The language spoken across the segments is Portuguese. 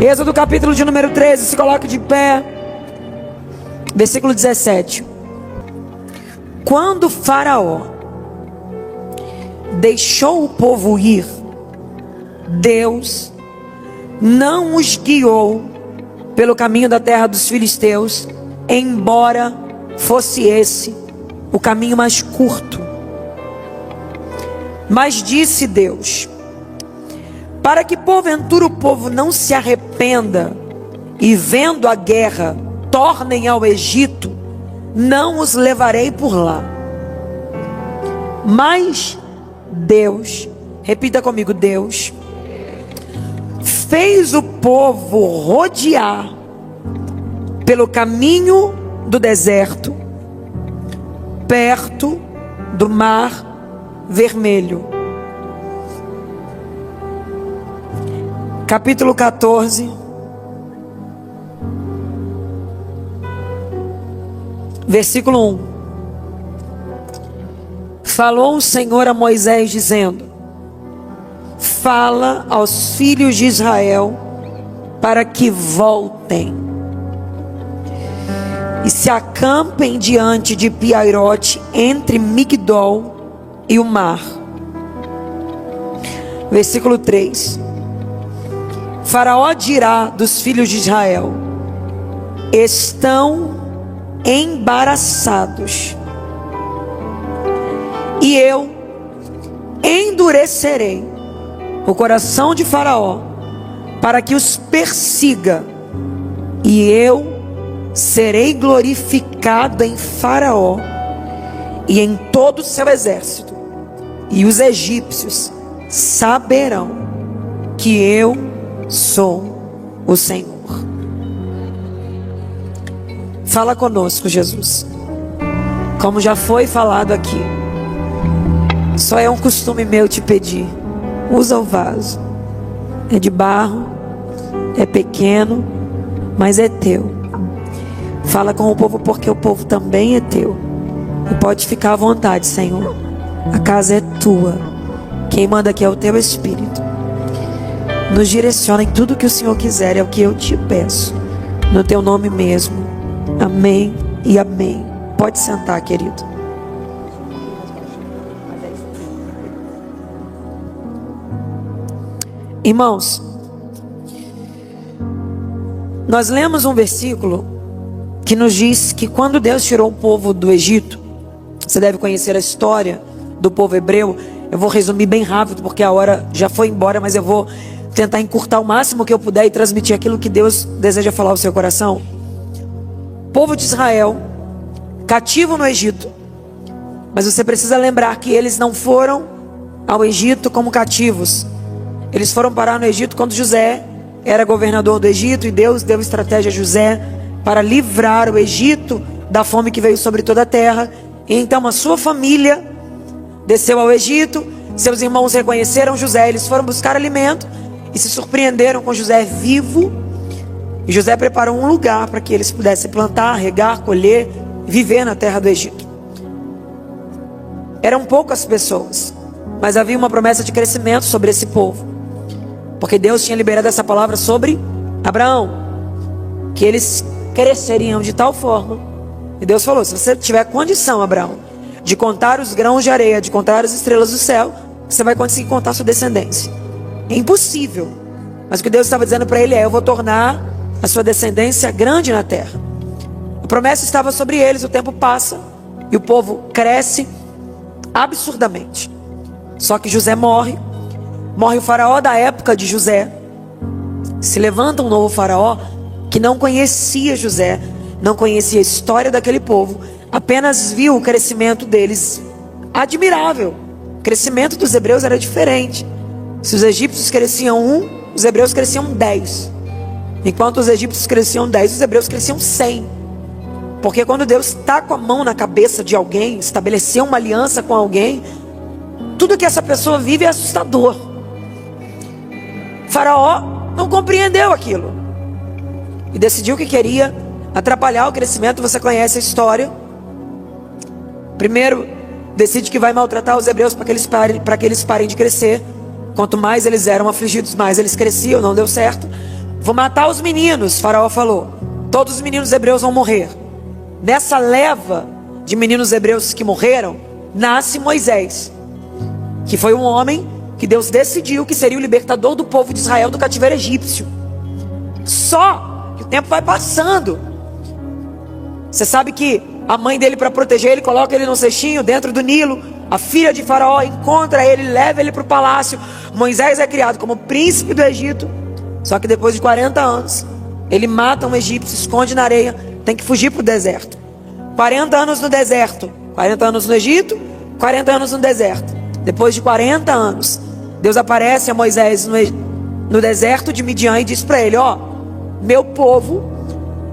Êxodo capítulo de número 13, se coloque de pé. Versículo 17. Quando Faraó deixou o povo ir, Deus não os guiou pelo caminho da terra dos filisteus, embora fosse esse o caminho mais curto. Mas disse Deus: para que porventura o povo não se arrependa e, vendo a guerra, tornem ao Egito, não os levarei por lá. Mas Deus, repita comigo, Deus fez o povo rodear pelo caminho do deserto, perto do Mar Vermelho. Capítulo 14, versículo 1. Falou o Senhor a Moisés dizendo: fala aos filhos de Israel para que voltem e se acampem diante de Piairote, entre Migdol e o mar. Versículo 3. Faraó dirá dos filhos de Israel: estão embaraçados, e eu endurecerei o coração de Faraó para que os persiga, e eu serei glorificado em Faraó e em todo o seu exército, e os egípcios saberão que eu sou o Senhor. Fala conosco, Jesus. Como já foi falado aqui, só é um costume meu te pedir: usa o vaso. É de barro, é pequeno, mas é teu. Fala com o povo, porque o povo também é teu. E pode ficar à vontade, Senhor. A casa é tua. Quem manda aqui é o teu Espírito. Nos direciona em tudo que o Senhor quiser, é o que eu te peço, no teu nome mesmo. Amém e amém. Pode sentar, querido. Irmãos, nós lemos um versículo que nos diz que quando Deus tirou o povo do Egito, você deve conhecer a história do povo hebreu. Eu vou resumir bem rápido porque a hora já foi embora, mas eu vou tentar encurtar o máximo que eu puder e transmitir aquilo que Deus deseja falar ao seu coração. O povo de Israel, cativo no Egito, mas você precisa lembrar que eles não foram ao Egito como cativos. Eles foram parar no Egito quando José era governador do Egito, e Deus deu estratégia a José para livrar o Egito da fome que veio sobre toda a terra. E então a sua família desceu ao Egito, seus irmãos reconheceram José, eles foram buscar alimento e se surpreenderam com José vivo. E José preparou um lugar para que eles pudessem plantar, regar, colher, viver na terra do Egito. Eram poucas pessoas, mas havia uma promessa de crescimento sobre esse povo, porque Deus tinha liberado essa palavra sobre Abraão, que eles cresceriam de tal forma. E Deus falou: se você tiver condição, Abraão, de contar os grãos de areia, de contar as estrelas do céu, você vai conseguir contar sua descendência. É impossível, mas o que Deus estava dizendo para ele é: eu vou tornar a sua descendência grande na terra. A promessa estava sobre eles. O tempo passa e o povo cresce absurdamente. Só que José morre o faraó da época de José. Se levanta um novo faraó que não conhecia José, não conhecia a história daquele povo, apenas viu o crescimento deles admirável. O crescimento dos hebreus era diferente. Se os egípcios cresciam 1, os hebreus cresciam 10. Enquanto os egípcios cresciam 10, os hebreus cresciam 100. Porque quando Deus está com a mão na cabeça de alguém, estabeleceu uma aliança com alguém, tudo que essa pessoa vive é assustador. Faraó não compreendeu aquilo e decidiu que queria atrapalhar o crescimento. Você conhece a história. Primeiro, decide que vai maltratar os hebreus para que eles parem de crescer. Quanto mais eles eram afligidos, mais eles cresciam. Não deu certo. Vou matar os meninos, Faraó falou. Todos os meninos hebreus vão morrer. Nessa leva de meninos hebreus que morreram, nasce Moisés, que foi um homem que Deus decidiu que seria o libertador do povo de Israel do cativeiro egípcio. Só que o tempo vai passando. Você sabe que a mãe dele, para proteger ele, coloca ele num cestinho dentro do Nilo. A filha de Faraó encontra ele, leva ele para o palácio. Moisés é criado como príncipe do Egito. Só que depois de 40 anos, ele mata um egípcio, esconde na areia, tem que fugir para o deserto. 40 anos no deserto, 40 anos no Egito, 40 anos no deserto. Depois de 40 anos, Deus aparece a Moisés no deserto de Midian e diz para ele: ó, meu povo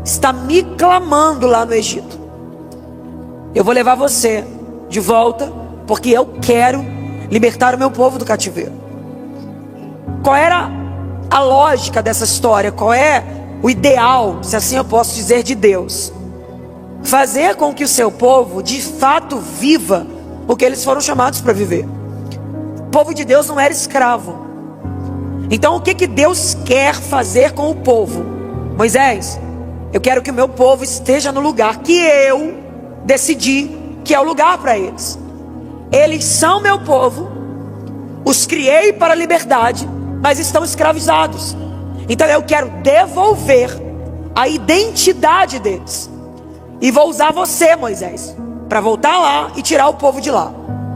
está me clamando lá no Egito. Eu vou levar você de volta, porque eu quero libertar o meu povo do cativeiro. Qual era a lógica dessa história? Qual é o ideal, se assim eu posso dizer, de Deus? Fazer com que o seu povo de fato viva o que eles foram chamados para viver. O povo de Deus não era escravo. Então o que Deus quer fazer com o povo? Moisés, eu quero que o meu povo esteja no lugar que eu decidi que é o lugar para eles. Eles são meu povo, os criei para a liberdade, mas estão escravizados. Então eu quero devolver a identidade deles. E vou usar você, Moisés, para voltar lá e tirar o povo de lá.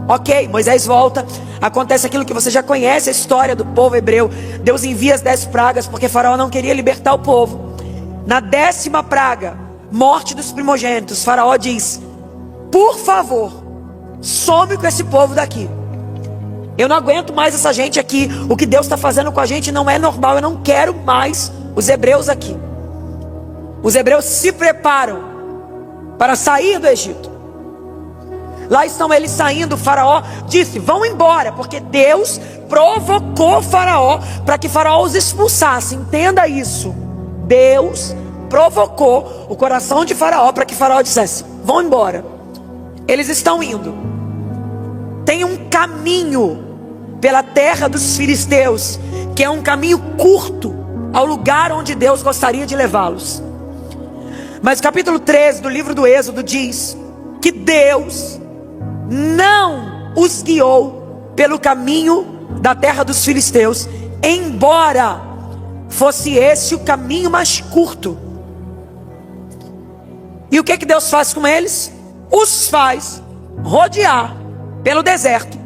Ok, Moisés volta. Acontece aquilo que você já conhece, a história do povo hebreu. Deus envia as 10 pragas, porque Faraó não queria libertar o povo. Na 10ª praga, morte dos primogênitos, Faraó diz: por favor, some com esse povo daqui. Eu não aguento mais essa gente aqui. O que Deus está fazendo com a gente não é normal. Eu não quero mais os hebreus aqui. Os hebreus se preparam para sair do Egito. Lá estão eles saindo. Faraó disse: vão embora, porque Deus provocou Faraó para que Faraó os expulsasse. Entenda isso. Deus provocou o coração de Faraó para que Faraó dissesse: vão embora. Eles estão indo. Tem um caminho pela terra dos filisteus, que é um caminho curto ao lugar onde Deus gostaria de levá-los. Mas capítulo 13 do livro do Êxodo diz que Deus não os guiou pelo caminho da terra dos filisteus, embora fosse esse o caminho mais curto. E o que Deus faz com eles? Os faz rodear pelo deserto,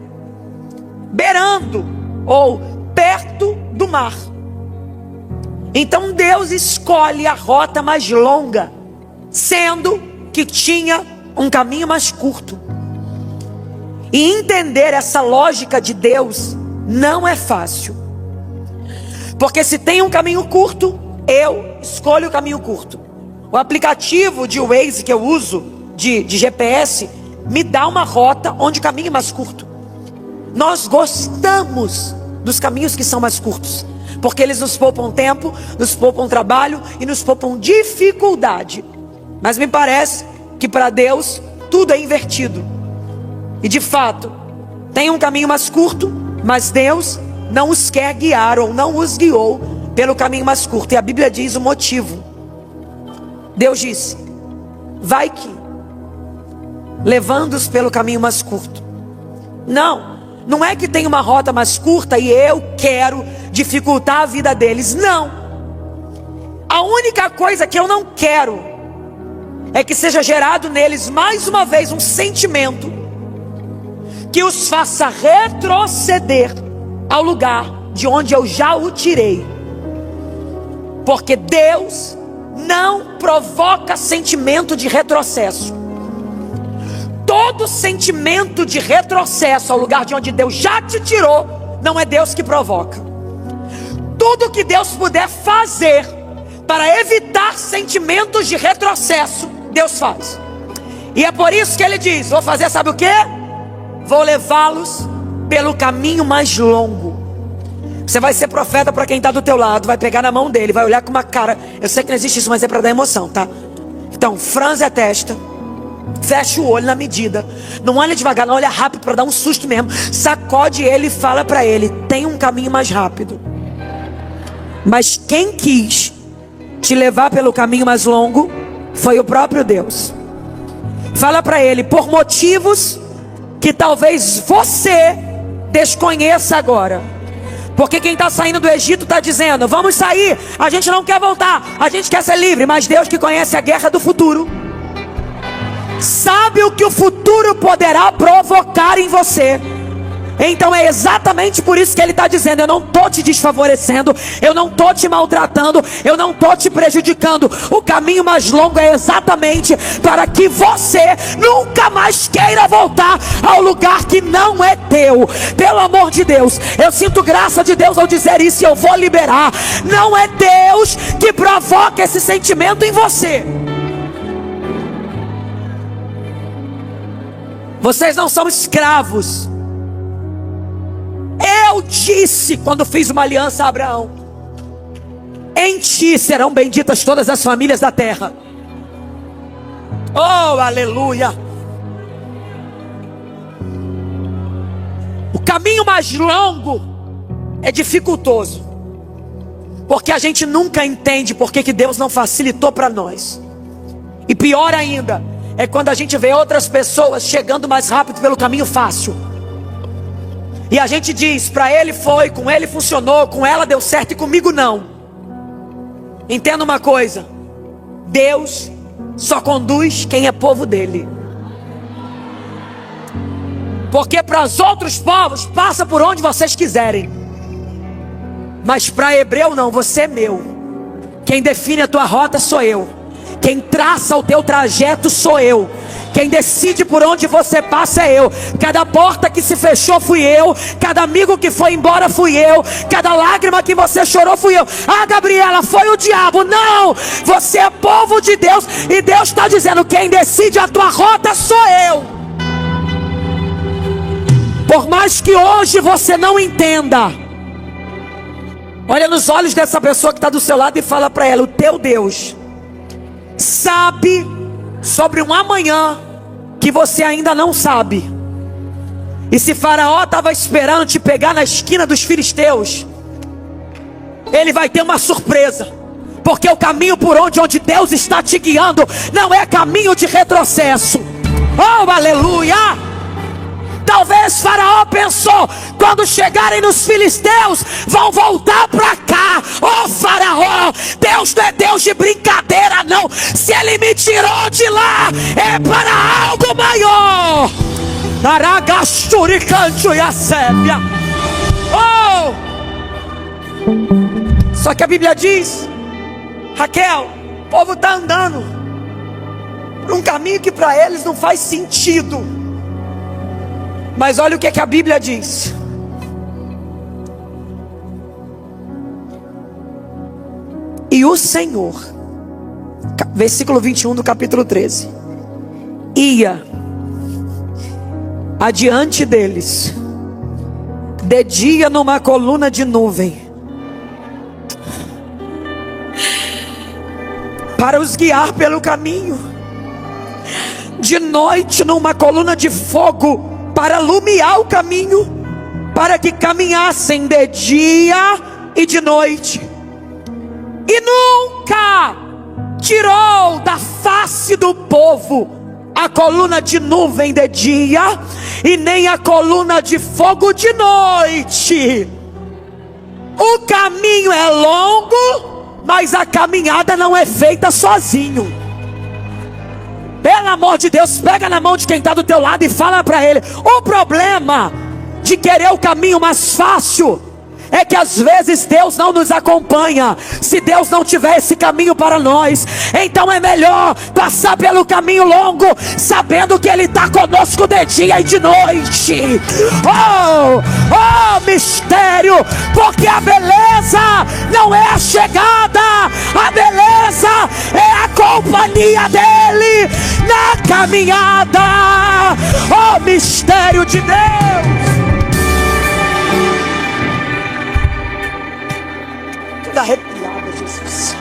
beirando ou perto do mar. Então Deus escolhe a rota mais longa, sendo que tinha um caminho mais curto. E entender essa lógica de Deus não é fácil, porque se tem um caminho curto, eu escolho o caminho curto. O aplicativo de Waze que eu uso, de GPS, me dá uma rota onde o caminho é mais curto. Nós gostamos dos caminhos que são mais curtos, porque eles nos poupam tempo, nos poupam trabalho e nos poupam dificuldade. Mas me parece que para Deus tudo é invertido. E de fato, tem um caminho mais curto, mas Deus não os quer guiar, ou não os guiou pelo caminho mais curto. E a Bíblia diz o motivo. Deus disse: vai que, levando-os pelo caminho mais curto. Não é que tem uma rota mais curta e eu quero dificultar a vida deles. Não. A única coisa que eu não quero é que seja gerado neles mais uma vez um sentimento que os faça retroceder ao lugar de onde eu já o tirei. Porque Deus não provoca sentimento de retrocesso. Todo sentimento de retrocesso ao lugar de onde Deus já te tirou, não é Deus que provoca. Tudo que Deus puder fazer para evitar sentimentos de retrocesso, Deus faz. E é por isso que Ele diz: vou fazer, sabe o que? Vou levá-los pelo caminho mais longo. Você vai ser profeta para quem está do teu lado, vai pegar na mão dele, vai olhar com uma cara, eu sei que não existe isso, mas é para dar emoção, tá? Então, franze a testa, fecha o olho na medida, não olha devagar, não olha rápido para dar um susto mesmo. Sacode ele e fala para ele: tem um caminho mais rápido. Mas quem quis te levar pelo caminho mais longo foi o próprio Deus. Fala para ele, por motivos que talvez você desconheça agora. Porque quem está saindo do Egito está dizendo, vamos sair, a gente não quer voltar, a gente quer ser livre. Mas Deus, que conhece a guerra do futuro, sabe o que o futuro poderá provocar em você. Então é exatamente por isso que ele está dizendo, eu não estou te desfavorecendo, eu não estou te maltratando, eu não estou te prejudicando. O caminho mais longo é exatamente para que você nunca mais queira voltar ao lugar que não é teu. Pelo amor de Deus, eu sinto graça de Deus ao dizer isso e eu vou liberar. Não é Deus que provoca esse sentimento em você. Vocês não são escravos. Eu disse quando fiz uma aliança a Abraão, em ti serão benditas todas as famílias da terra. Oh, aleluia. O caminho mais longo é dificultoso, porque a gente nunca entende porque que Deus não facilitou para nós. E pior ainda, é quando a gente vê outras pessoas chegando mais rápido pelo caminho fácil. E a gente diz, para ele foi, com ele funcionou, com ela deu certo e comigo não. Entenda uma coisa, Deus só conduz quem é povo dele. Porque para os outros povos, passa por onde vocês quiserem. Mas para hebreu não, você é meu. Quem define a tua rota sou eu. Quem traça o teu trajeto sou eu. Quem decide por onde você passa é eu. Cada porta que se fechou fui eu. Cada amigo que foi embora fui eu. Cada lágrima que você chorou fui eu. Ah, Gabriela, foi o diabo. Não, você é povo de Deus. E Deus está dizendo, quem decide a tua rota sou eu. Por mais que hoje você não entenda, olha nos olhos dessa pessoa que está do seu lado e fala para ela, o teu Deus sabe sobre um amanhã que você ainda não sabe. E se Faraó estava esperando te pegar na esquina dos filisteus, ele vai ter uma surpresa. Porque o caminho por onde Deus está te guiando não é caminho de retrocesso. Oh, aleluia! Talvez Faraó pensou, quando chegarem nos filisteus, vão voltar para cá. Oh, Faraó, Deus não é Deus de brincadeira não. Se ele me tirou de lá, é para algo maior. Oh! Só que a Bíblia diz, Raquel, o povo está andando por um caminho que para eles não faz sentido. Mas olha o que a Bíblia diz. E o Senhor, versículo 21 do capítulo 13, ia adiante deles, de dia numa coluna de nuvem, para os guiar pelo caminho, de noite numa coluna de fogo, para alumiar o caminho, para que caminhassem de dia e de noite. E nunca tirou da face do povo a coluna de nuvem de dia, e nem a coluna de fogo de noite. O caminho é longo, mas a caminhada não é feita sozinho. Pelo amor de Deus, pega na mão de quem está do teu lado e fala para ele, o problema de querer o caminho mais fácil é que às vezes Deus não nos acompanha. Se Deus não tiver esse caminho para nós, então é melhor passar pelo caminho longo, sabendo que Ele está conosco de dia e de noite. Oh, mistério, porque a beleza não é a chegada, a beleza é a companhia dEle na caminhada. Oh, mistério de Deus. Arrepiada, Jesus.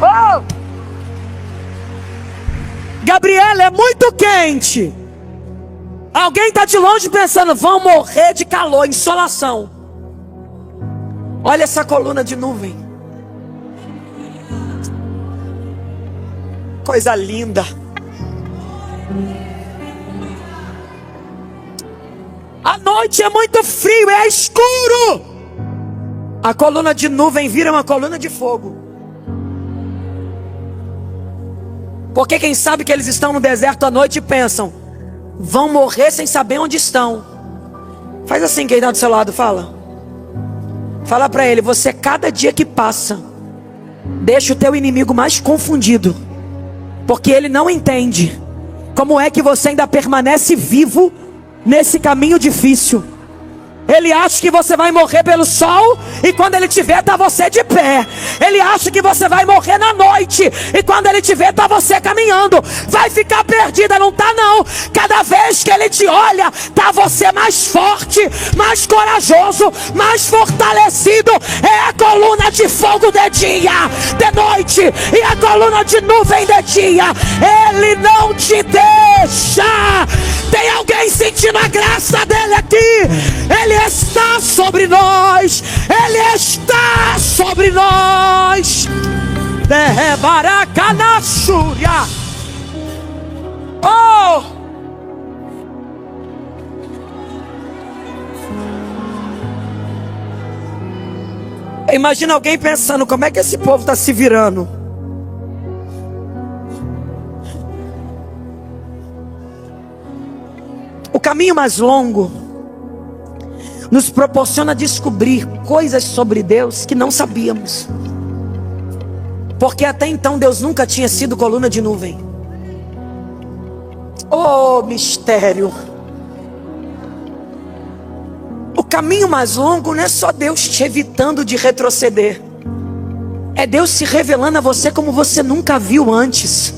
Oh! Gabriela, é muito quente. Alguém está de longe pensando, vão morrer de calor, insolação. Olha essa coluna de nuvem. Coisa linda. A noite é muito frio, é escuro. A coluna de nuvem vira uma coluna de fogo. Porque quem sabe que eles estão no deserto à noite e pensam, vão morrer sem saber onde estão. Faz assim, quem está do seu lado, fala. Fala para ele, você cada dia que passa, deixa o teu inimigo mais confundido. Porque ele não entende como é que você ainda permanece vivo nesse caminho difícil. Ele acha que você vai morrer pelo sol, e quando ele te vê, tá você de pé. Ele acha que você vai morrer na noite, e quando ele te vê, tá você caminhando. Vai ficar perdida, não tá não. Cada vez que ele te olha, tá você mais forte, mais corajoso, mais fortalecido. É a coluna de fogo de dia, de noite, e a coluna de nuvem de dia. Ele não te deixa. Tem alguém sentindo a graça dele aqui? Ele está sobre nós. Ele está sobre nós. Derrebaracanaxúria. Oh! Imagina alguém pensando, como é que esse povo está se virando? O caminho mais longo nos proporciona descobrir coisas sobre Deus que não sabíamos. Porque até então Deus nunca tinha sido coluna de nuvem. Oh, mistério! O caminho mais longo não é só Deus te evitando de retroceder. É Deus se revelando a você como você nunca viu antes.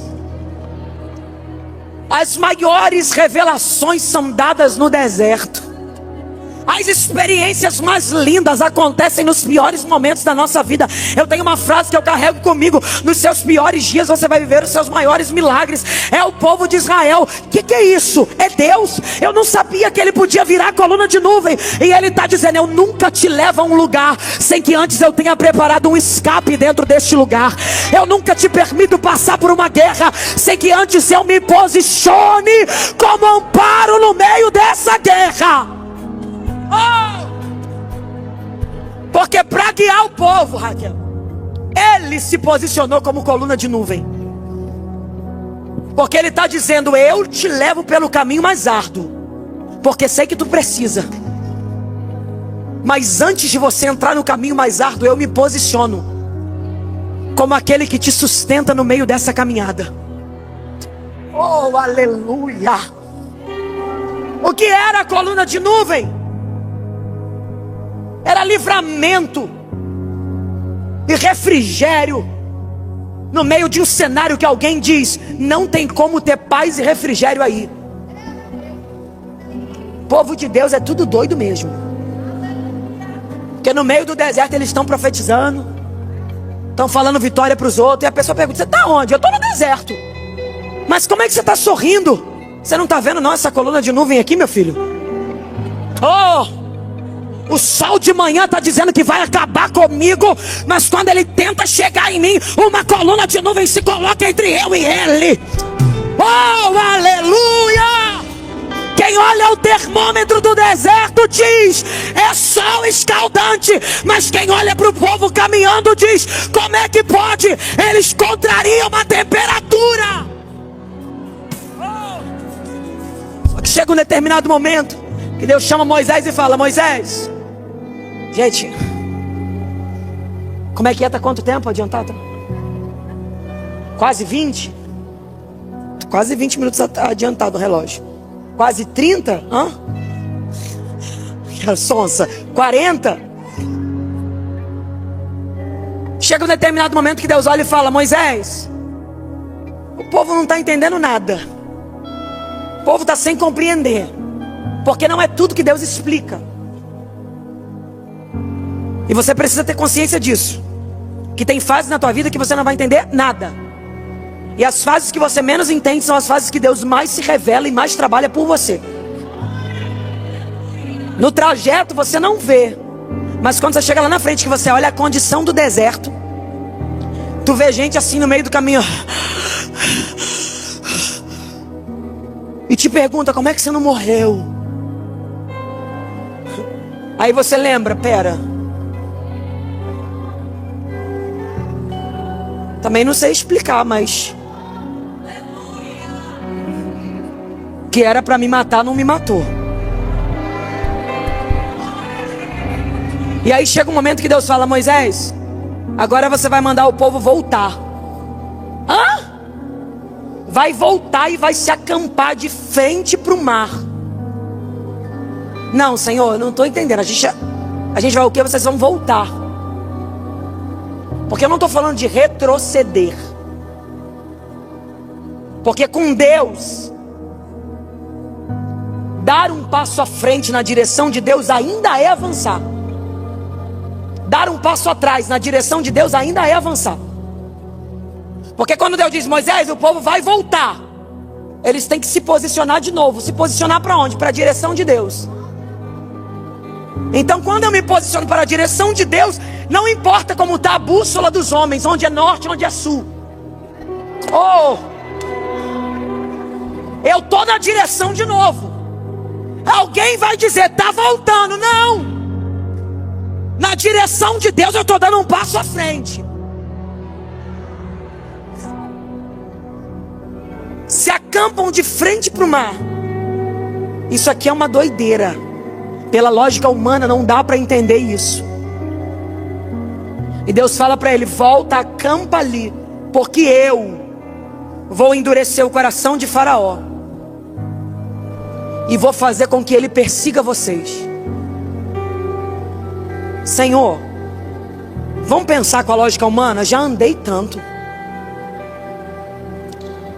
As maiores revelações são dadas no deserto. As experiências mais lindas acontecem nos piores momentos da nossa vida. Eu tenho uma frase que eu carrego comigo: nos seus piores dias você vai viver os seus maiores milagres. É o povo de Israel. Que é isso? É Deus. Eu não sabia que ele podia virar a coluna de nuvem. E ele está dizendo, eu nunca te levo a um lugar sem que antes eu tenha preparado um escape dentro deste lugar. Eu nunca te permito passar por uma guerra sem que antes eu me posicione como amparo no meio dessa guerra. Oh! Porque para guiar o povo, Raquel, ele se posicionou como coluna de nuvem. Porque ele está dizendo, eu te levo pelo caminho mais árduo, porque sei que tu precisa. Mas antes de você entrar no caminho mais árduo, eu me posiciono como aquele que te sustenta no meio dessa caminhada. Oh, aleluia! O que era a coluna de nuvem? Era livramento e refrigério no meio de um cenário que alguém diz, não tem como ter paz e refrigério aí. O povo de Deus é tudo doido mesmo. Porque no meio do deserto eles estão profetizando, estão falando vitória para os outros, e a pessoa pergunta, você está onde? Eu estou no deserto. Mas como é que você está sorrindo? Você não está vendo não essa coluna de nuvem aqui, meu filho? Oh! O sol de manhã está dizendo que vai acabar comigo, mas quando ele tenta chegar em mim, uma coluna de nuvem se coloca entre eu e ele. Oh, aleluia! Quem olha o termômetro do deserto diz, é sol escaldante. Mas quem olha para o povo caminhando diz, como é que pode? Eles contrariam a temperatura. Só que chega um determinado momento que Deus chama Moisés e fala, Moisés, gente, como é que é? Tá quanto tempo adiantado? Quase 20? Quase 20 minutos adiantado o relógio. Quase 30? Hã? Que sonsa. 40? Chega um determinado momento que Deus olha e fala, Moisés, o povo não está entendendo nada. O povo está sem compreender. Porque não é tudo que Deus explica. E você precisa ter consciência disso. Que tem fases na tua vida que você não vai entender nada. E as fases que você menos entende são as fases que Deus mais se revela e mais trabalha por você. No trajeto você não vê, mas quando você chega lá na frente, que você olha a condição do deserto, tu vê gente assim no meio do caminho e te pergunta: como é que você não morreu? Aí você lembra: pera, também não sei explicar, mas que era para me matar, não me matou. E aí chega um momento que Deus fala: Moisés, agora você vai mandar o povo voltar. Hã? Vai voltar e vai se acampar de frente para o mar. Não, Senhor, eu não estou entendendo. A gente vai o quê? Vocês vão voltar. Porque eu não estou falando de retroceder. Porque com Deus, dar um passo à frente na direção de Deus ainda é avançar. Dar um passo atrás na direção de Deus ainda é avançar. Porque quando Deus diz: Moisés, o povo vai voltar, eles têm que se posicionar de novo. Se posicionar para onde? Para a direção de Deus. Então quando eu me posiciono para a direção de Deus, não importa como está a bússola dos homens, onde é norte, onde é sul. Oh, eu estou na direção de novo. Alguém vai dizer: está voltando. Não, na direção de Deus eu estou dando um passo à frente. Se acampam de frente para o mar. Isso aqui é uma doideira. Pela lógica humana não dá para entender isso. E Deus fala para ele: volta, acampa ali, porque eu vou endurecer o coração de Faraó e vou fazer com que ele persiga vocês. Senhor, vamos pensar com a lógica humana? Já andei tanto.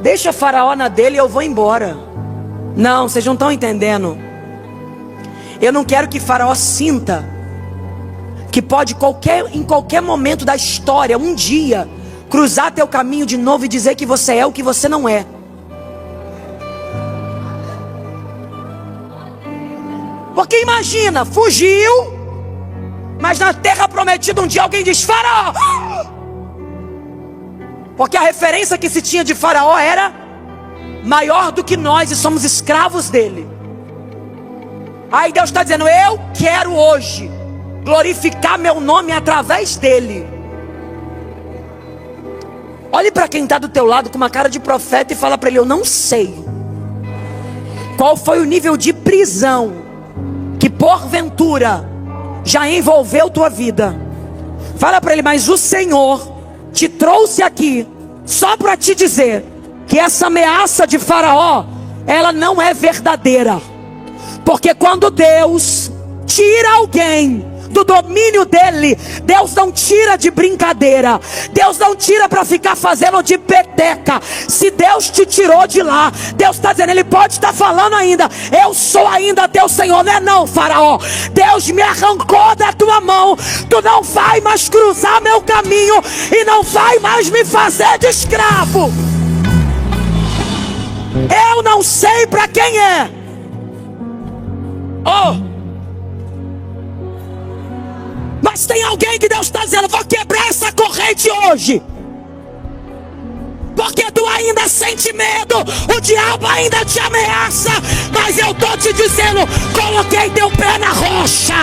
Deixa Faraó na dele e eu vou embora. Não, vocês não estão entendendo. Eu não quero que Faraó sinta que pode em qualquer momento da história, um dia, cruzar teu caminho de novo e dizer que você é o que você não é. Porque imagina, fugiu, mas na terra prometida um dia alguém diz: Faraó. Porque a referência que se tinha de Faraó era maior do que nós e somos escravos dele. Aí Deus está dizendo: eu quero hoje glorificar meu nome através dele. Olhe para quem está do teu lado com uma cara de profeta e fala para ele: eu não sei qual foi o nível de prisão que porventura já envolveu tua vida. Fala para ele: mas o Senhor te trouxe aqui só para te dizer que essa ameaça de Faraó, ela não é verdadeira. Porque quando Deus tira alguém do domínio dele, Deus não tira de brincadeira. Deus não tira para ficar fazendo de peteca. Se Deus te tirou de lá, Deus está dizendo, ele pode estar falando ainda: eu sou ainda teu Senhor. Não é não, Faraó, Deus me arrancou da tua mão. Tu não vai mais cruzar meu caminho e não vai mais me fazer de escravo. Eu não sei para quem é. Mas tem alguém que Deus está dizendo: vou quebrar essa corrente hoje. Porque tu ainda sente medo, o diabo ainda te ameaça, mas eu estou te dizendo: coloquei teu pé na rocha,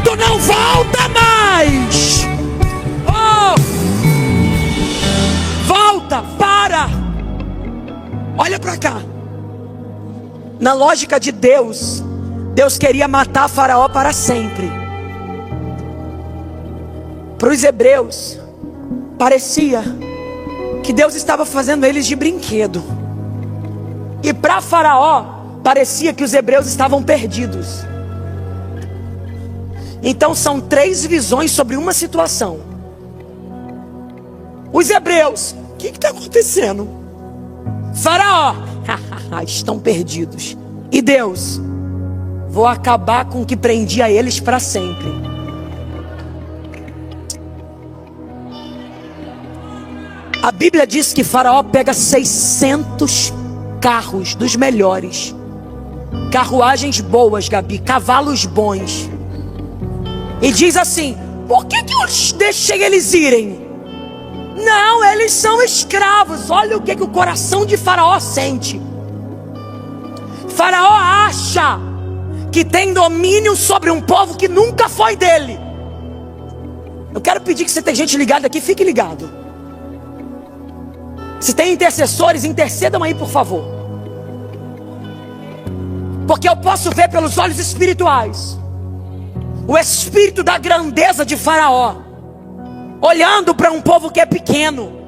tu não volta mais. Volta, para. Olha para cá. Na lógica de Deus, Deus queria matar Faraó para sempre. Para os hebreus, parecia que Deus estava fazendo eles de brinquedo. E para Faraó, parecia que os hebreus estavam perdidos. Então são três visões sobre uma situação. Os hebreus: o que está acontecendo? Faraó: estão perdidos. E Deus: vou acabar com o que prendia eles para sempre. A Bíblia diz que Faraó pega 600 carros dos melhores carruagens boas, Gabi, cavalos bons. E diz assim: por que eu deixei eles irem? Não, eles são escravos. Olha o que o coração de Faraó sente. Faraó acha que tem domínio sobre um povo que nunca foi dele. Eu quero pedir que você tem gente ligada aqui, fique ligado. Se tem intercessores, intercedam aí, por favor. Porque eu posso ver pelos olhos espirituais o espírito da grandeza de Faraó olhando para um povo que é pequeno.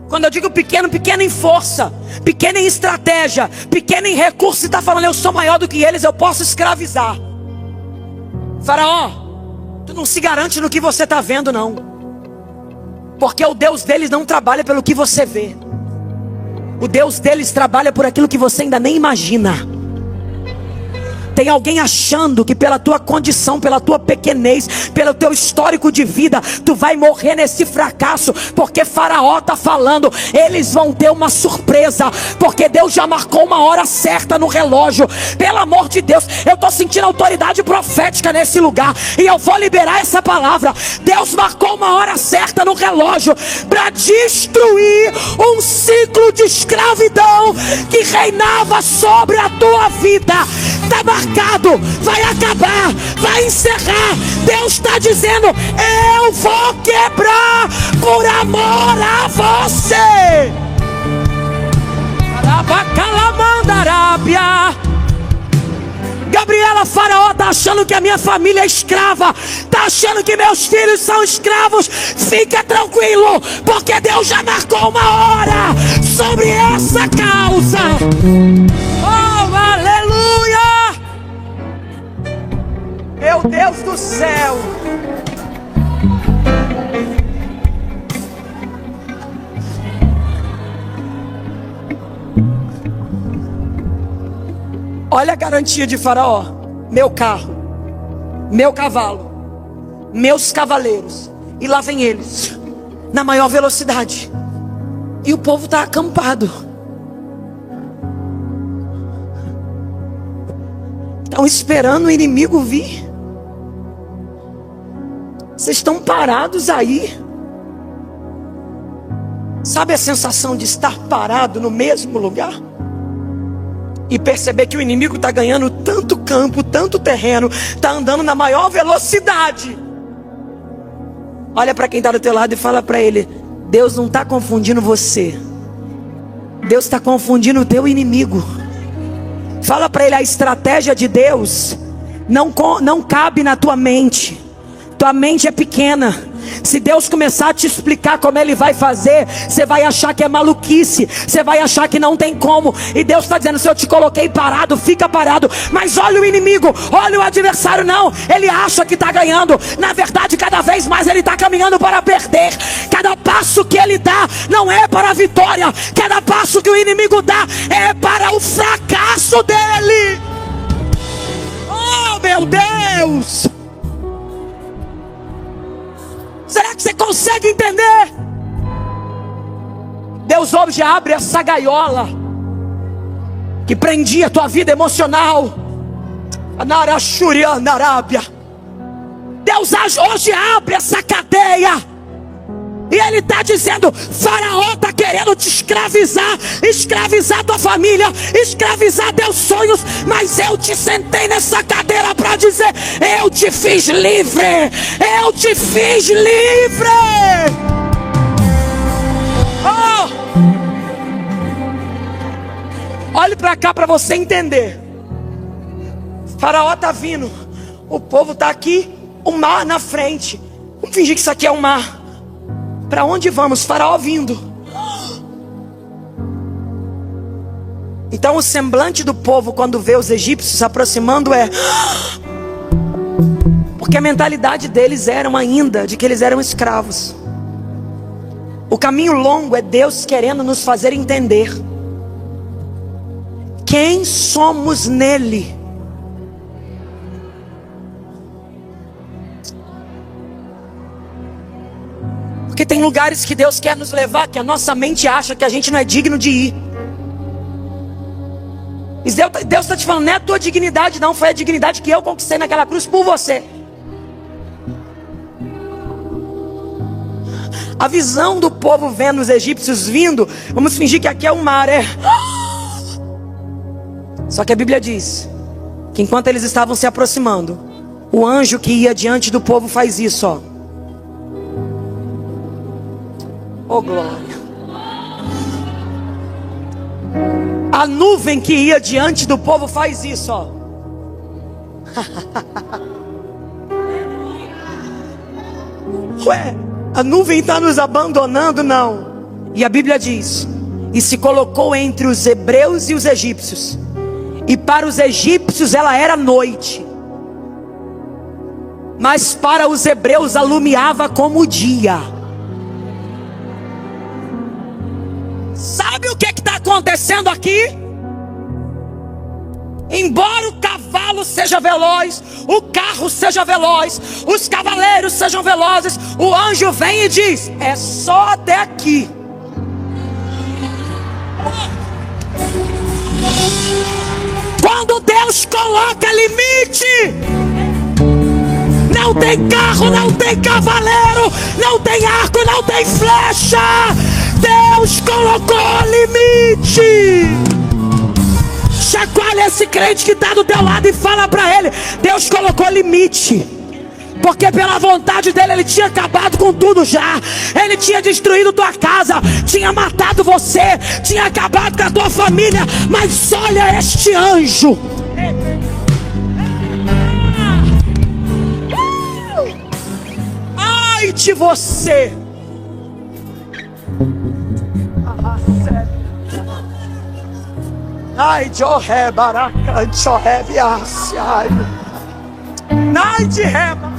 Quando eu digo pequeno, pequeno em força, pequeno em estratégia, pequeno em recursos, e está falando: eu sou maior do que eles, eu posso escravizar. Faraó, tu não se garante no que você está vendo, não. Porque o Deus deles não trabalha pelo que você vê. O Deus deles trabalha por aquilo que você ainda nem imagina. Tem alguém achando que pela tua condição, pela tua pequenez, pelo teu histórico de vida, tu vai morrer nesse fracasso. Porque Faraó está falando: eles vão ter uma surpresa, porque Deus já marcou uma hora certa no relógio. Pelo amor de Deus, eu estou sentindo autoridade profética nesse lugar, e eu vou liberar essa palavra. Deus marcou uma hora certa no relógio para destruir um ciclo de escravidão que reinava sobre a tua vida. Está marcado, vai acabar, vai encerrar. Deus está dizendo: eu vou quebrar por amor a você. Gabriela, Faraó está achando que a minha família é escrava, está achando que meus filhos são escravos. Fica tranquilo, porque Deus já marcou uma hora sobre essa causa. Oh, aleluia! Meu Deus do céu! Olha a garantia de Faraó: meu carro, meu cavalo, meus cavaleiros. E lá vem eles, na maior velocidade. E o povo está acampado. Estão esperando o inimigo vir. Vocês estão parados aí. Sabe a sensação de estar parado no mesmo lugar? E perceber que o inimigo está ganhando tanto campo, tanto terreno, está andando na maior velocidade. Olha para quem está do teu lado e fala para ele: Deus não está confundindo você, Deus está confundindo o teu inimigo. Fala para ele: a estratégia de Deus não cabe na tua mente. Tua mente é pequena. Se Deus começar a te explicar como Ele vai fazer, você vai achar que é maluquice, você vai achar que não tem como. E Deus está dizendo: se eu te coloquei parado, fica parado. Mas olha o inimigo, olha o adversário. Não, ele acha que está ganhando. Na verdade, cada vez mais ele está caminhando para perder. Cada passo que ele dá não é para a vitória. Cada passo que o inimigo dá é para o fracasso dele. Oh, meu Deus! Será que você consegue entender? Deus hoje abre essa gaiola que prendia a tua vida emocional. Deus hoje abre essa cadeia. E Ele está dizendo: Faraó está querendo te escravizar, escravizar tua família, escravizar teus sonhos. Mas eu te sentei nessa cadeira para dizer: eu te fiz livre, eu te fiz livre. Oh! Olhe para cá para você entender. Faraó está vindo, o povo está aqui, o mar na frente. Vamos fingir que isso aqui é um mar. Para onde vamos? Faraó vindo. Então o semblante do povo quando vê os egípcios se aproximando é... Porque a mentalidade deles era ainda de que eles eram escravos. O caminho longo é Deus querendo nos fazer entender quem somos nele. Porque tem lugares que Deus quer nos levar que a nossa mente acha que a gente não é digno de ir. E Deus está te falando, não é a tua dignidade não, foi a dignidade que eu conquistei naquela cruz por você. A visão do povo vendo os egípcios vindo, vamos fingir que aqui é o mar, Só que a Bíblia diz que enquanto eles estavam se aproximando, o anjo que ia diante do povo faz isso, ó. Oh glória. A nuvem que ia diante do povo faz isso, ó. Ué, a nuvem está nos abandonando? Não. E a Bíblia diz: e se colocou entre os hebreus e os egípcios, e para os egípcios ela era noite, mas para os hebreus alumiava como o dia. Sabe o que está acontecendo aqui? Embora o cavalo seja veloz, o carro seja veloz, os cavaleiros sejam velozes, o anjo vem e diz: é só até aqui. Quando Deus coloca limite, não tem carro, não tem cavaleiro, não tem arco, não tem flecha. Deus colocou limite. Chacoalha esse crente que está do teu lado e fala para ele: Deus colocou limite. Porque pela vontade dele ele tinha acabado com tudo já. Ele tinha destruído tua casa, tinha matado você, tinha acabado com a tua família. Mas olha este anjo. Ai de você. Ai de Oré, Baraca, de Oré, Biasse, ai de Rema.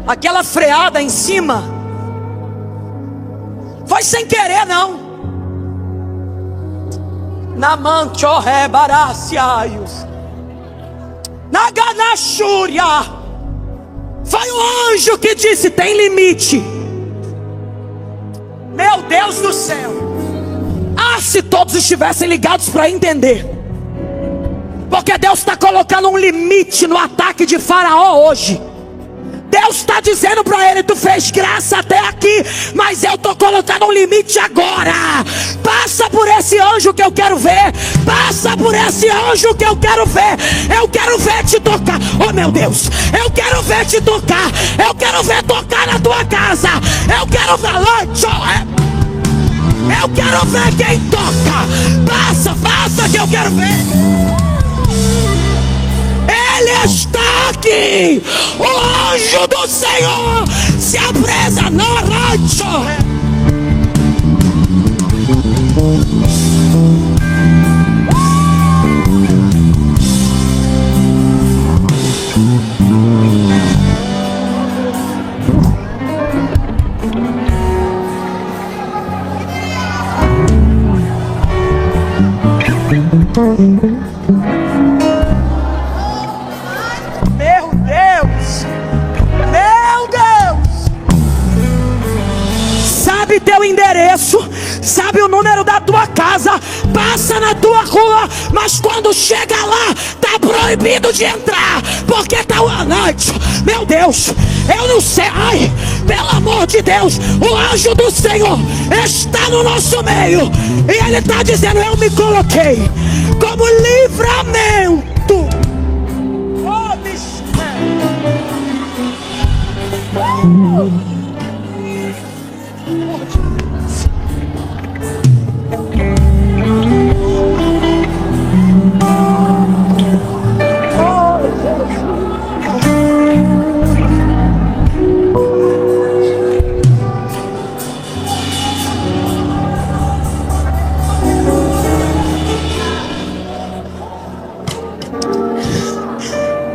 Aquela freada em cima foi sem querer, não. Namanchoré Baraciaios Naganachúria. Foi o anjo que disse: tem limite. Meu Deus do céu. Ah, se todos estivessem ligados para entender. Porque Deus está colocando um limite no ataque de Faraó hoje. Deus está dizendo para ele: tu fez graça até aqui, mas eu estou colocando um limite agora. Passa por esse anjo que eu quero ver. Passa por esse anjo que eu quero ver. Eu quero ver te tocar. Oh meu Deus, eu quero ver te tocar. Eu quero ver tocar na tua casa. Eu quero ver. Eu quero ver quem toca. Passa que eu quero ver. Ele está aqui. O anjo do Senhor se apresa no rancho. Meu Deus, meu Deus. Sabe teu endereço, sabe o número da tua casa, passa na tua rua, mas quando chega lá, tá proibido de entrar, porque tá uma noite. Meu Deus, eu não sei. Ai, pelo amor de Deus, o anjo do Senhor está no nosso meio, e ele está dizendo: eu me coloquei como livramento. Oh,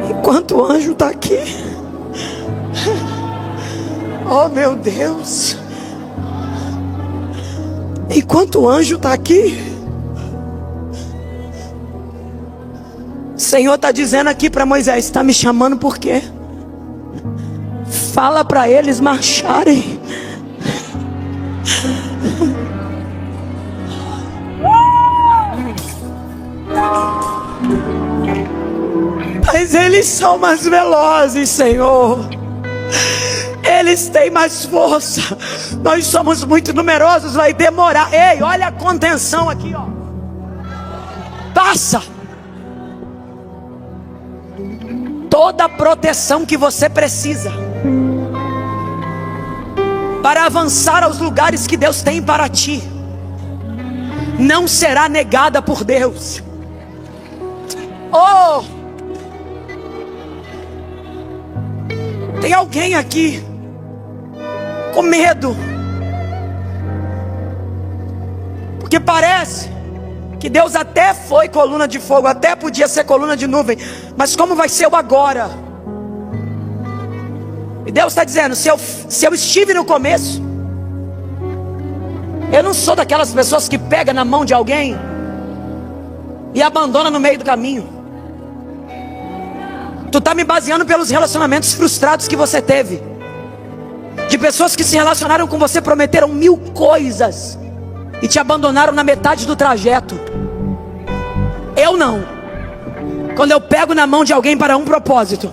enquanto o anjo está aqui, oh meu Deus, enquanto o anjo está aqui, Senhor está dizendo aqui para Moisés: está me chamando por quê? Fala para eles marcharem. Mas eles são mais velozes, Senhor. Eles têm mais força. Nós somos muito numerosos, vai demorar. Ei, olha a contenção aqui, ó. Passa. Toda a proteção que você precisa para avançar aos lugares que Deus tem para ti não será negada por Deus. Oh! Tem alguém aqui com medo, porque parece que Deus até foi coluna de fogo, até podia ser coluna de nuvem, mas como vai ser o agora? E Deus está dizendo: se eu estive no começo, eu não sou daquelas pessoas que pega na mão de alguém e abandona no meio do caminho. Tu está me baseando pelos relacionamentos frustrados que você teve, de pessoas que se relacionaram com você, prometeram 1000 coisas e te abandonaram na metade do trajeto. Eu não. Quando eu pego na mão de alguém para um propósito,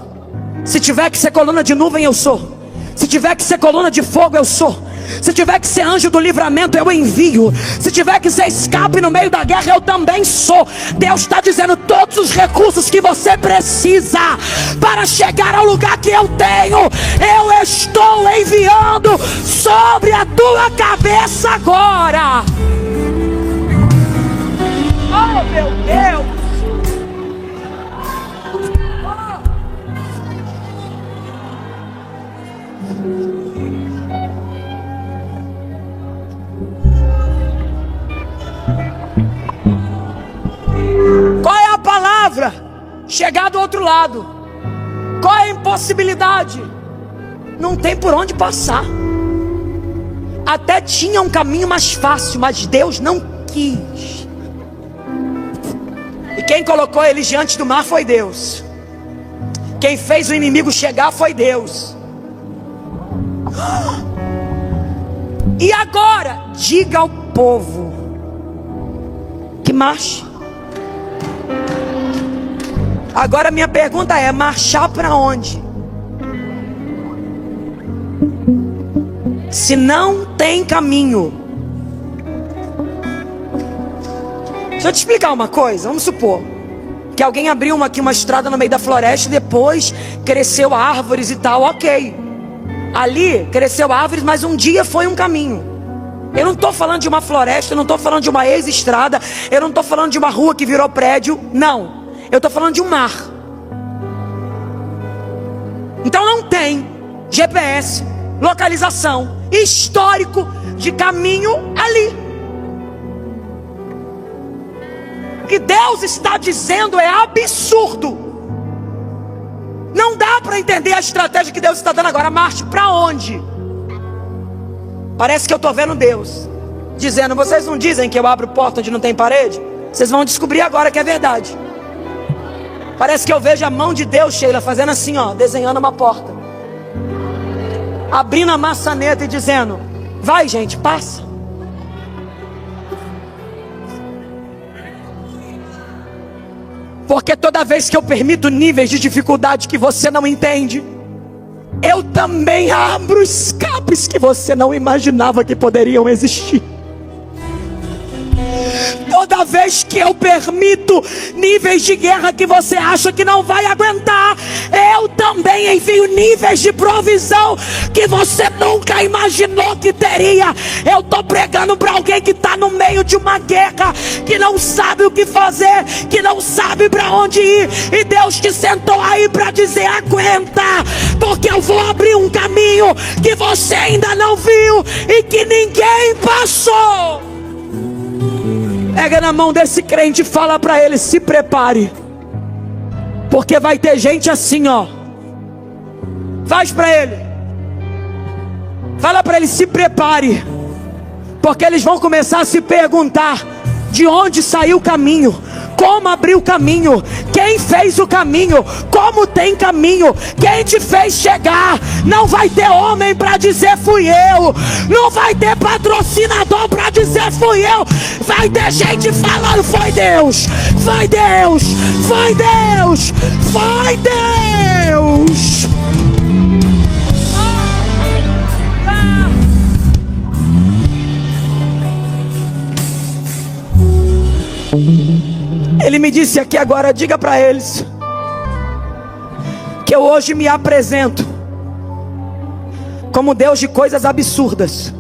se tiver que ser coluna de nuvem, eu sou. Se tiver que ser coluna de fogo, eu sou. Se tiver que ser anjo do livramento, eu envio. Se tiver que ser escape no meio da guerra, eu também sou. Deus está dizendo: todos os recursos que você precisa para chegar ao lugar que eu tenho, eu estou enviando sobre a tua cabeça agora. Oh, meu Deus! Qual é a palavra? Chegar do outro lado. Qual é a impossibilidade? Não tem por onde passar. Até tinha um caminho mais fácil, mas Deus não quis. E quem colocou eles diante do mar foi Deus. Quem fez o inimigo chegar foi Deus. E agora, diga ao povo que marche. Agora minha pergunta é: marchar para onde? Se não tem caminho. Deixa eu te explicar uma coisa. Vamos supor que alguém abriu uma estrada no meio da floresta e depois cresceu árvores e tal, ok. Ali cresceu árvores, mas um dia foi um caminho. Eu não estou falando de uma floresta, eu não estou falando de uma ex-estrada, eu não estou falando de uma rua que virou prédio, não. Eu estou falando de um mar. Então não tem GPS, localização, histórico de caminho ali. O que Deus está dizendo é absurdo. Não dá para entender a estratégia que Deus está dando agora. Marche para onde? Parece que eu estou vendo Deus dizendo: vocês não dizem que eu abro porta onde não tem parede? Vocês vão descobrir agora que é verdade. Parece que eu vejo a mão de Deus, Sheila, fazendo assim, ó, desenhando uma porta, abrindo a maçaneta e dizendo: vai, gente, passa. Porque toda vez que eu permito níveis de dificuldade que você não entende, eu também abro escapes que você não imaginava que poderiam existir. Toda vez que eu permito níveis de guerra que você acha que não vai aguentar, eu também envio níveis de provisão que você nunca imaginou que teria. Eu estou pregando para alguém que está no meio de uma guerra, que não sabe o que fazer, que não sabe para onde ir, e Deus te sentou aí para dizer: aguenta, porque eu vou abrir um caminho que você ainda não viu e que ninguém passou. Pega na mão desse crente e fala para ele: se prepare, porque vai ter gente assim, ó. Faz para ele, fala para ele: se prepare, porque eles vão começar a se perguntar de onde saiu o caminho, como abrir o caminho, quem fez o caminho, como tem caminho, quem te fez chegar. Não vai ter homem para dizer fui eu, não vai ter patrocinador para dizer fui eu, vai ter gente falando foi Deus, foi Deus, foi Deus, foi Deus. Ele me disse aqui agora, diga para eles que eu hoje me apresento como Deus de coisas absurdas.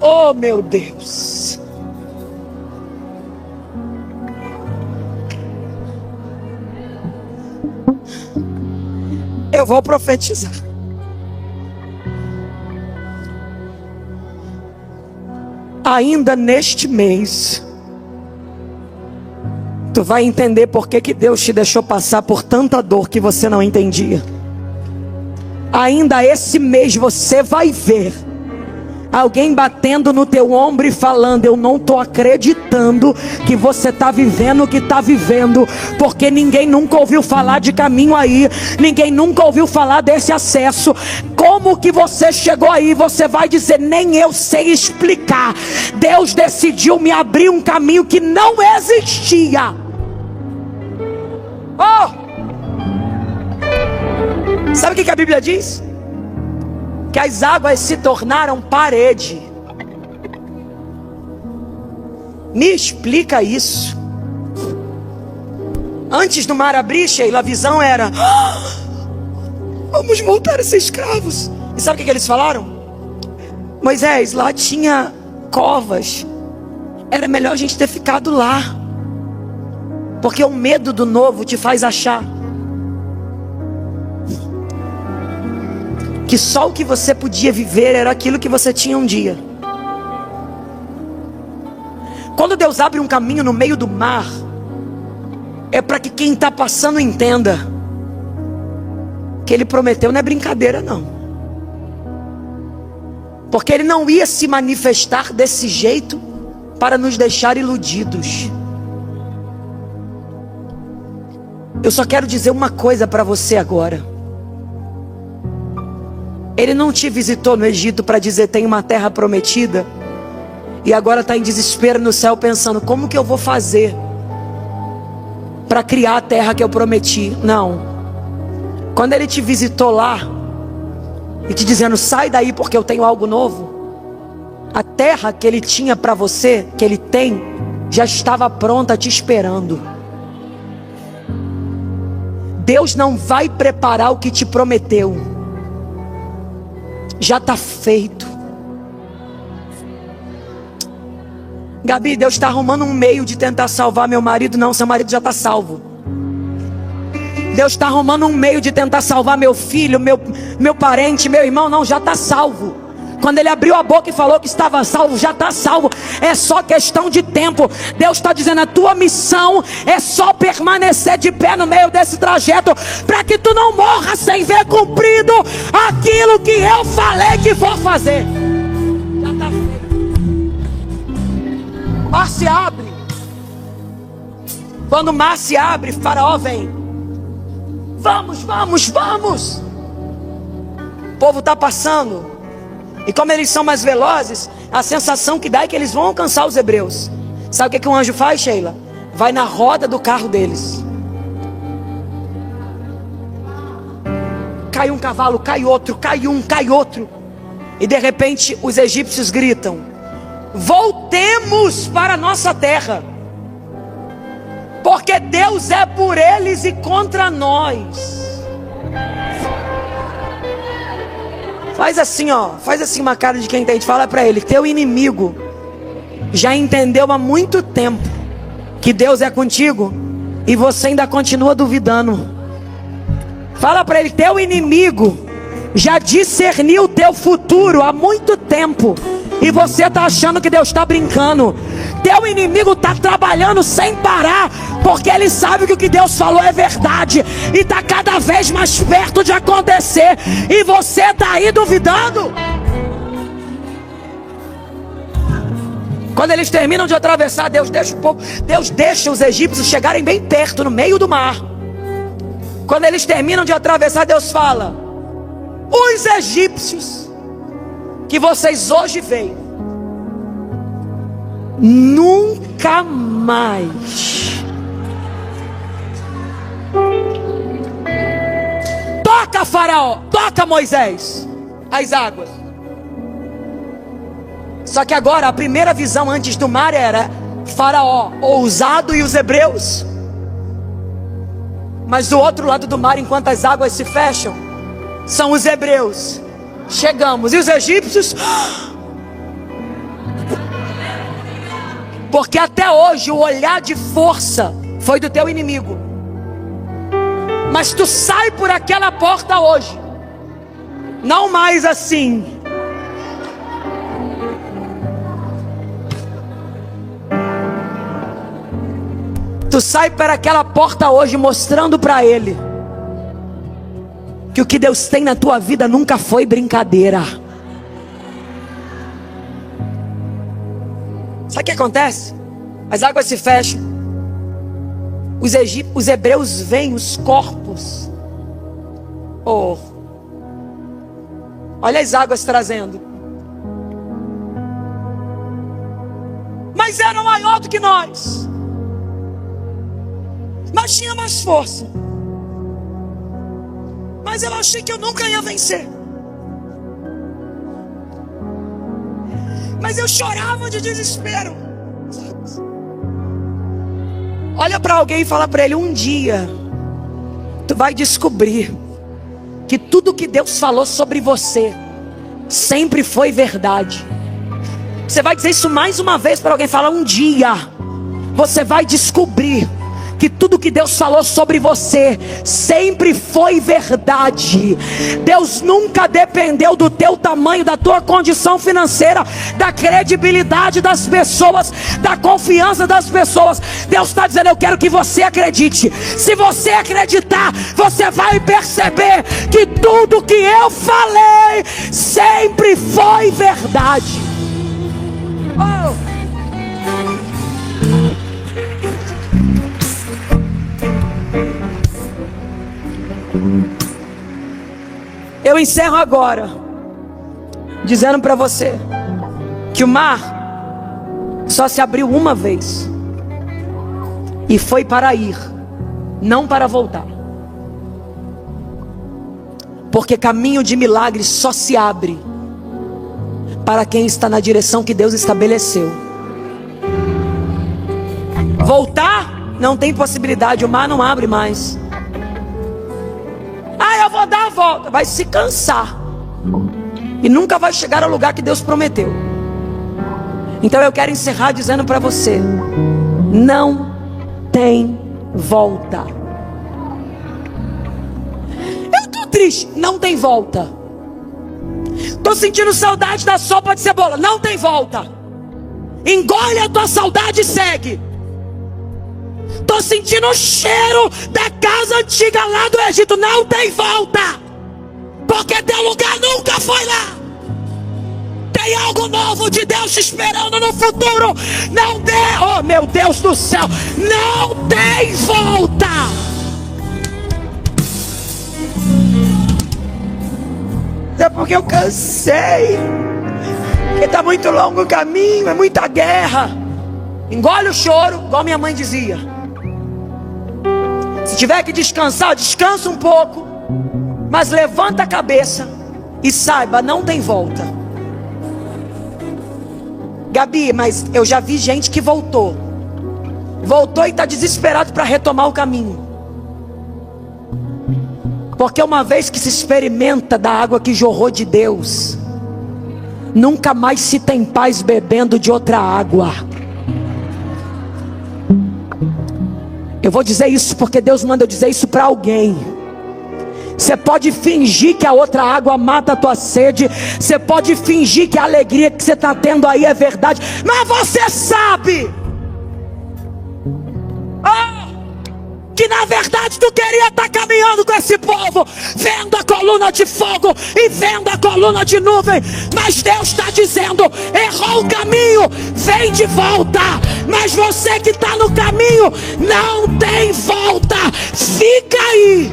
Oh meu Deus. Eu vou profetizar. Ainda neste mês tu vai entender por que Deus te deixou passar por tanta dor que você não entendia. Ainda esse mês você vai ver alguém batendo no teu ombro e falando: eu não estou acreditando que você está vivendo o que está vivendo, porque ninguém nunca ouviu falar de caminho aí, ninguém nunca ouviu falar desse acesso. Como que você chegou aí? Você vai dizer: nem eu sei explicar. Deus decidiu me abrir um caminho que não existia. Oh! Sabe o que a Bíblia diz? Que as águas se tornaram parede. Me explica isso. Antes do mar abrir, Sheila, a visão era: vamos voltar a ser escravos. E sabe o que eles falaram? Moisés, lá tinha covas, era melhor a gente ter ficado lá, porque o medo do novo te faz achar que só o que você podia viver era aquilo que você tinha um dia. Quando Deus abre um caminho no meio do mar, é para que quem está passando entenda que Ele prometeu não é brincadeira não, porque Ele não ia se manifestar desse jeito para nos deixar iludidos. Eu só quero dizer uma coisa para você agora. Ele não te visitou no Egito para dizer: tem uma terra prometida, e agora está em desespero no céu pensando: como que eu vou fazer para criar a terra que eu prometi? Não. Quando Ele te visitou lá e te dizendo: sai daí porque eu tenho algo novo, a terra que Ele tinha para você, que Ele tem, já estava pronta te esperando. Deus não vai preparar o que te prometeu, já está feito. Gabi, Deus está arrumando um meio de tentar salvar meu marido. Não, seu marido já está salvo. Deus está arrumando um meio de tentar salvar meu filho, meu parente, meu irmão. Não, já está salvo. Quando ele abriu a boca e falou que estava salvo, já está salvo. É só questão de tempo. Deus está dizendo: a tua missão é só permanecer de pé no meio desse trajeto, para que tu não morra sem ver cumprido aquilo que eu falei que vou fazer. Já está feito. O mar se abre. Quando o mar se abre, Faraó vem: vamos, vamos, vamos. O povo está passando, e como eles são mais velozes, a sensação que dá é que eles vão alcançar os hebreus. Sabe o que um anjo faz, Sheila? Vai na roda do carro deles. Cai um cavalo, cai outro, cai um, cai outro. E de repente os egípcios gritam: voltemos para a nossa terra, porque Deus é por eles e contra nós. Faz assim, ó, faz assim uma cara de quem entende. Fala para ele: teu inimigo já entendeu há muito tempo que Deus é contigo, e você ainda continua duvidando. Fala para ele: teu inimigo já discerniu o teu futuro há muito tempo, e você está achando que Deus está brincando. Teu inimigo está trabalhando sem parar, porque ele sabe que o que Deus falou é verdade, e está cada vez mais perto de acontecer, e você está aí duvidando. Quando eles terminam de atravessar, Deus deixa os egípcios chegarem bem perto, no meio do mar. Quando eles terminam de atravessar, Deus fala: os egípcios que vocês hoje veem, nunca mais. Toca, Faraó, toca, Moisés, as águas. Só que agora a primeira visão antes do mar era Faraó ousado e os hebreus. Mas do outro lado do mar, enquanto as águas se fecham, são os hebreus. Chegamos. E os egípcios? Porque até hoje o olhar de força foi do teu inimigo. Mas tu sai por aquela porta hoje, não mais assim. Tu sai para aquela porta hoje mostrando para ele que o que Deus tem na tua vida nunca foi brincadeira. Sabe o que acontece? As águas se fecham. Os hebreus veem os corpos. Oh, olha as águas trazendo. Mas era maior do que nós. Mas tinha mais força. Mas eu achei que eu nunca ia vencer. Mas eu chorava de desespero. Olha para alguém e fala para ele: um dia tu vai descobrir que tudo que Deus falou sobre você sempre foi verdade. Você vai dizer isso mais uma vez para alguém. Fala: um dia você vai descobrir que tudo que Deus falou sobre você sempre foi verdade. Deus nunca dependeu do teu tamanho, da tua condição financeira, da credibilidade das pessoas, da confiança das pessoas. Deus está dizendo: eu quero que você acredite. Se você acreditar, você vai perceber que tudo que eu falei sempre foi verdade. Oh! Eu encerro agora dizendo para você que o mar só se abriu uma vez, e foi para ir, não para voltar. Porque caminho de milagres só se abre para quem está na direção que Deus estabeleceu. Voltar não tem possibilidade, o mar não abre mais. Eu vou dar a volta. Vai se cansar e nunca vai chegar ao lugar que Deus prometeu. Então eu quero encerrar dizendo para você: não tem volta. Eu tô triste, não tem volta. Tô sentindo saudade da sopa de cebola, não tem volta. Engole a tua saudade e segue. Tô sentindo o cheiro da casa antiga lá do Egito. Não tem volta. Porque teu lugar nunca foi lá. Tem algo novo de Deus te esperando no futuro. Não tem, oh meu Deus do céu, não tem volta. É porque eu cansei. Porque tá muito longo o caminho, é muita guerra. Engole o choro, igual minha mãe dizia. Se tiver que descansar, descansa um pouco, mas levanta a cabeça e saiba, não tem volta. Gabi, mas eu já vi gente que voltou e está desesperado para retomar o caminho. Porque uma vez que se experimenta da água que jorrou de Deus, nunca mais se tem paz bebendo de outra água. Eu vou dizer isso porque Deus manda eu dizer isso para alguém. Você pode fingir que a outra água mata a tua sede. Você pode fingir que a alegria que você está tendo aí é verdade. Mas você sabe. que na verdade tu queria estar caminhando com esse povo, vendo a coluna de fogo e vendo a coluna de nuvem, mas Deus está dizendo: errou o caminho, vem de volta. Mas você que está no caminho, não tem volta, fica aí.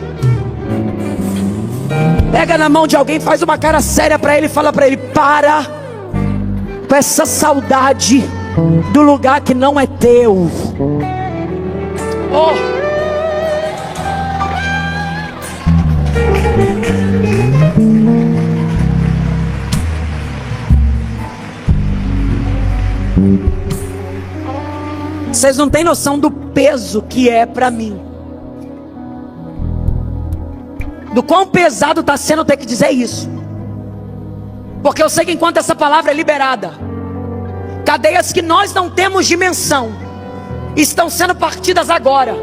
Pega na mão de alguém, faz uma cara séria para ele e fala para ele: para com essa saudade do lugar que não é teu. Oh. Vocês não têm noção do peso que é para mim, do quão pesado está sendo ter que dizer isso, porque eu sei que enquanto essa palavra é liberada, cadeias que nós não temos dimensão estão sendo partidas agora,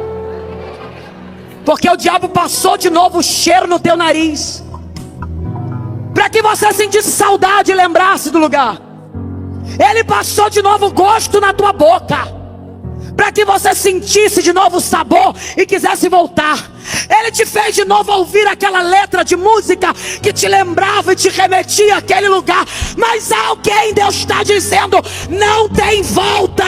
porque o diabo passou de novo o cheiro no teu nariz, para que você sentisse saudade e lembrasse do lugar. Ele passou de novo o gosto na tua boca, para que você sentisse de novo o sabor e quisesse voltar. Ele te fez de novo ouvir aquela letra de música que te lembrava e te remetia àquele lugar. Mas alguém, Deus está dizendo: não tem volta,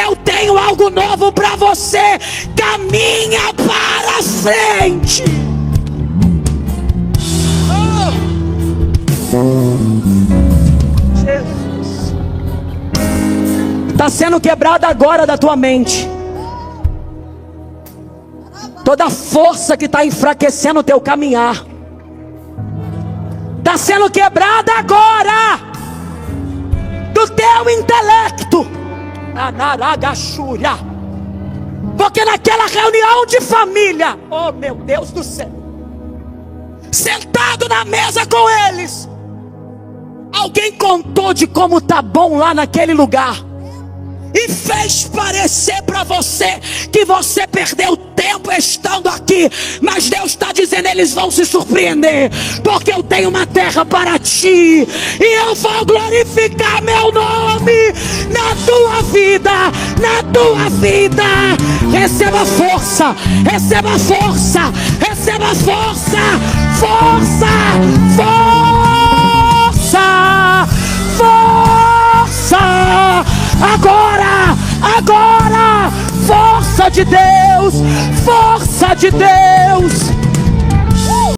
eu tenho algo novo para você, caminha para frente. Jesus. Está sendo quebrada agora da tua mente toda força que está enfraquecendo o teu caminhar. Está sendo quebrada agora do teu intelecto. Porque naquela reunião de família, oh meu Deus do céu, sentado na mesa com eles, alguém contou de como tá bom lá naquele lugar e fez parecer para você que você perdeu tempo estando aqui. Mas Deus está dizendo: eles vão se surpreender, porque eu tenho uma terra para ti, e eu vou glorificar meu nome na tua vida, na tua vida. Receba força, receba força, receba força, força, força, força. Agora, agora, força de Deus, força de Deus.